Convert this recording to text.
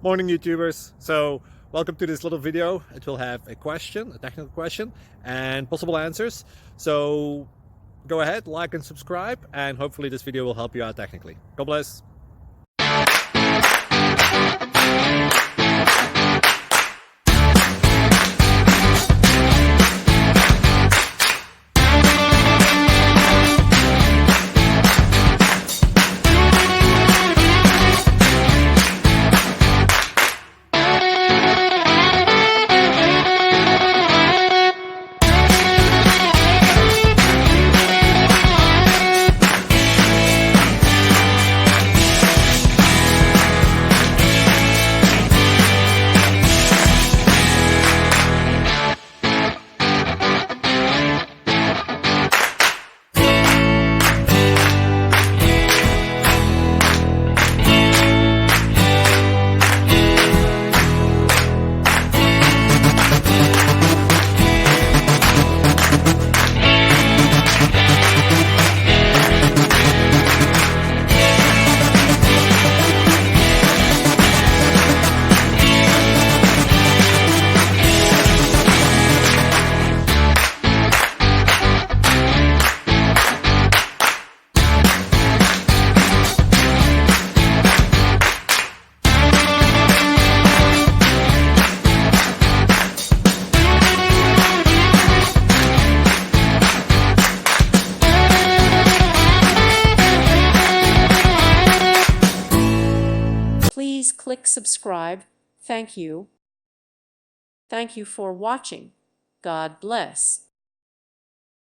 Morning YouTubers. So welcome to this little video. It will have a question, a technical question, and possible answers. So go ahead, like and subscribe, and hopefully this video will help you out technically. God bless. Please click subscribe. Thank you. Thank you for watching. God bless.